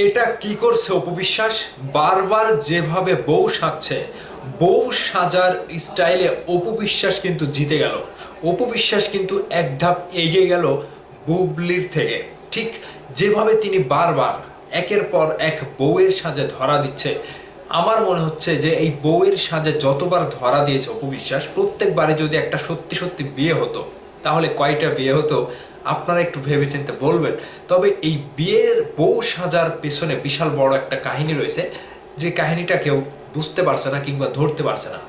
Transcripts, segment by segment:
এটা কি করছে অপবিশ্বাস? বারবার যেভাবে বউ সাজছে, বউ সাজার স্টাইলে অপবিশ্বাস কিন্তু জিতে গেল। অপবিশ্বাস কিন্তু এক ধাপ এগিয়ে গেল বুবলির থেকে। ঠিক যেভাবে তিনি বারবার একের পর এক বউয়ের সাজে ধরা দিচ্ছে, আমার মনে হচ্ছে যে এই বউয়ের সাজে যতবার ধরা দিয়েছে অপবিশ্বাস, প্রত্যেকবারে যদি একটা সত্যি সত্যি বিয়ে হতো, তাহলে কয়টা বিয়ে হতো আপনারা একটু ভেবেচিন্তে বলবেন। তবে এই বিয়ের বউ সাজার পেছনে বিশাল বড় একটা কাহিনী রয়েছে, যে কাহিনীটা কেউ বুঝতে পারছে না কিংবা ধরতে পারছে না।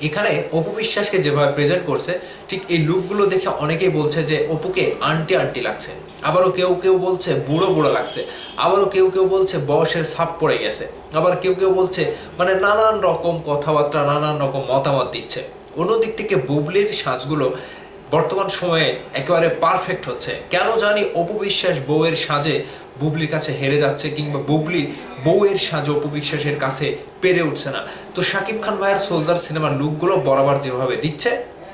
এখানে অপু বিশ্বাসকে যেভাবে প্রেজেন্ট করছে, ঠিক এই লুকগুলো দেখে অনেকেই বলছে যে অপুকে আন্টি আন্টি লাগছে, আবারও কেউ কেউ বলছে বুড়ো বুড়ো লাগছে, আবারও কেউ কেউ বলছে বয়সের ছাপ পড়ে গেছে, আবার কেউ কেউ বলছে মানে নানান রকম কথাবার্তা, নানান রকম মতামত দিচ্ছে। অন্যদিক থেকে বুবলির সাজগুলো বর্তমান সময়ে একেবারে পারফেক্ট হচ্ছে। কেন জানি অপু বিশ্বাস বউয়ের সাজে বুবলির কাছে হেরে যাচ্ছে, কিংবা বুবলি বউয়ের সাজে অপু বিশ্বাসের কাছে পেরে উঠছে না। তো শাকিব খান ভাইয়ের সোলজার সিনেমার লুকগুলো বরাবর যেভাবে দিচ্ছে,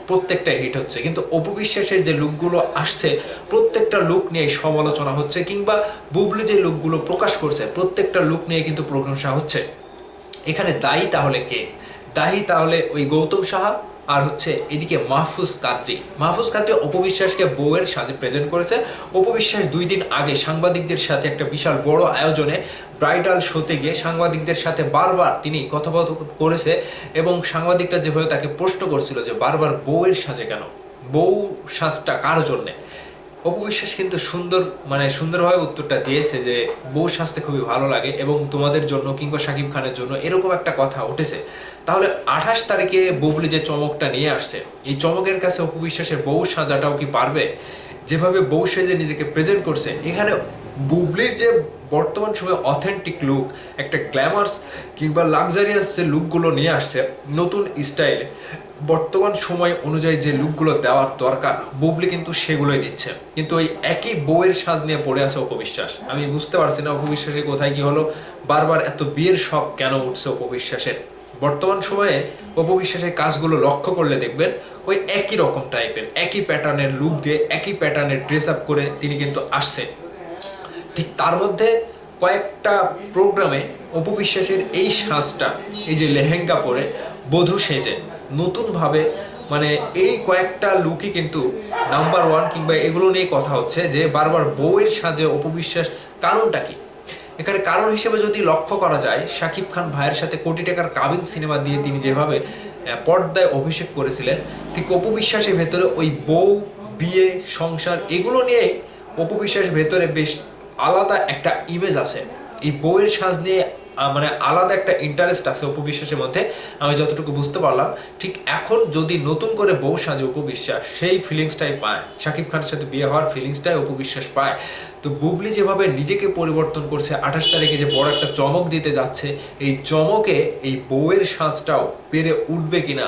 প্রত্যেকটা হিট হচ্ছে, কিন্তু অপু বিশ্বাসের যে লুকগুলো আসছে, প্রত্যেকটা লুক নিয়ে সমালোচনা হচ্ছে, কিংবা বুবলি যে লুকগুলো প্রকাশ করছে, প্রত্যেকটা লুক নিয়ে কিন্তু প্রশংসা হচ্ছে। এখানে দায়ী তাহলে কে? দায়ী তাহলে ওই গৌতম সাহা, আর হচ্ছে এদিকে মাহফুজ কাদ্রি। মাহফুজ কাদ্রি অপবিশ্বাসকে বউয়ের সাজে প্রেজেন্ট করেছে। অপবিশ্বাস 2 দিন আগে সাংবাদিকদের সাথে একটা বিশাল বড় আয়োজনে ব্রাইডাল শোতে গিয়ে সাংবাদিকদের সাথে বারবার তিনি কথোপকথন করেছে, এবং সাংবাদিকরা যেভাবে তাকে প্রশ্ন করছিল যে বারবার বউয়ের সাজে কেন, বউ সাজটা কার জন্যে, অপবিশ্বাস কিন্তু সুন্দরভাবে উত্তরটা দিয়েছে যে বউ সাজতে খুবই ভালো লাগে এবং তোমাদের জন্য কিংবা শাকিব খানের জন্য এরকম একটা কথা উঠেছে। তাহলে 28 তারিখে বুবলি যে চমকটা নিয়ে আসছে, এই চমকের কাছে অপবিশ্বাসের বউ সাজাটাও কি পারবে? যেভাবে বউ সেজে নিজেকে প্রেজেন্ট করছে, এখানে বুবলির যে বর্তমান সময়ে অথেন্টিক লুক, একটা গ্ল্যামার্স কিংবা লাক্সারিয়াস যে লুকগুলো নিয়ে আসছে নতুন স্টাইলে, বর্তমান সময় অনুযায়ী যে লুকগুলো দেওয়ার দরকার, বুবলি কিন্তু সেগুলোই দিচ্ছে। কিন্তু ওই একই বউয়ের সাজ নিয়ে পড়ে আছে অপবিশ্বাস। আমি বুঝতে পারছি না অপবিশ্বাসের কোথায় কি হলো, বারবার এত বিয়ের শখ কেন উঠছে অপবিশ্বাসের। বর্তমান সময়ে অপবিশ্বাসের কাজগুলো লক্ষ্য করলে দেখবেন ওই একই রকম টাইপের, একই প্যাটার্নের লুক দিয়ে, একই প্যাটার্নের ড্রেস আপ করে তিনি কিন্তু আসছে। ঠিক তার মধ্যে কয়েকটা প্রোগ্রামে অপবিশ্বাসের এই সাজটা, এই যে লেহেঙ্গা পরে বধূ সেজে নতুনভাবে, মানে এই কয়েকটা লুকই কিন্তু নাম্বার 1, কিংবা এগুলো নিয়ে কথা হচ্ছে যে বারবার বউয়ের সাজে অপবিশ্বাস, কারণটা কি? এখানে কারণ হিসেবে যদি লক্ষ্য করা যায়, শাকিব খান ভাইয়ের সাথে কোটি টাকার কাবিন সিনেমা দিয়ে তিনি যেভাবে পর্দায় অভিষেক করেছিলেন, ঠিক অপবিশ্বাসের ভেতরে ওই বউ, বিয়ে, সংসার এগুলো নিয়ে অপবিশ্বাসের ভেতরে বেশ আলাদা একটা ইমেজ আছে। এই বউয়ের সাজ নিয়ে মানে আলাদা একটা ইন্টারেস্ট আছে অপবিশ্বাসের মধ্যে, আমি যতটুকু বুঝতে পারলাম। ঠিক এখন যদি নতুন করে বউ সাজে অপবিশ্বাস, সেই ফিলিংসটাই পায়, শাকিব খানের সাথে বিয়ে হওয়ার ফিলিংসটাই অপবিশ্বাস পায়। তো বুবলি যেভাবে নিজেকে পরিবর্তন করছে, 28 তারিখে যে বড় একটা চমক দিতে যাচ্ছে, এই চমকে এই বউয়ের সাজটাও পেরে উঠবে কিনা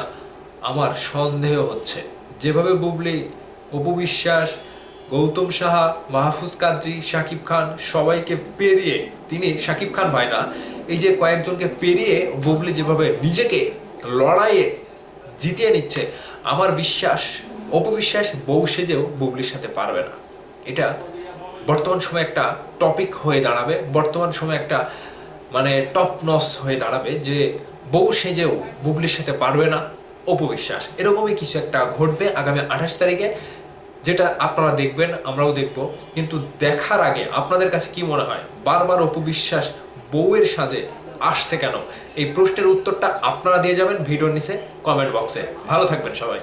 আমার সন্দেহ হচ্ছে। যেভাবে বুবলি অপবিশ্বাস, গৌতম সাহা, মাহফুজ কাদ্রি, শাকিব খান সবাইকে পেরিয়ে, তিনি শাকিব খান ভাই না, এই যে কয়েকজনকে পেরিয়ে বুবলি যেভাবে নিজেকে লড়াইয়ে জিতিয়ে নিচ্ছে, আমার বিশ্বাস অপবিশ্বাস বউ সেজেও বুবলির সাথে পারবে না। এটা বর্তমান সময়ে একটা টপিক হয়ে দাঁড়াবে, বর্তমান সময়ে একটা মানে টপ নস হয়ে দাঁড়াবে যে বউ সেজেও বুবলির সাথে পারবে না অপবিশ্বাস। এরকমই কিছু একটা ঘটবে আগামী 28 তারিখে, যেটা আপনারা দেখবেন, আমরাও দেখব। কিন্তু দেখার আগে আপনাদের কাছে কি মনে হয়, বারবার অপবিশ্বাস বউয়ের সাজে আসছে কেন? এই প্রশ্নের উত্তরটা আপনারা দিয়ে যাবেন ভিডিওর নিচে কমেন্ট বক্সে। ভালো থাকবেন সবাই।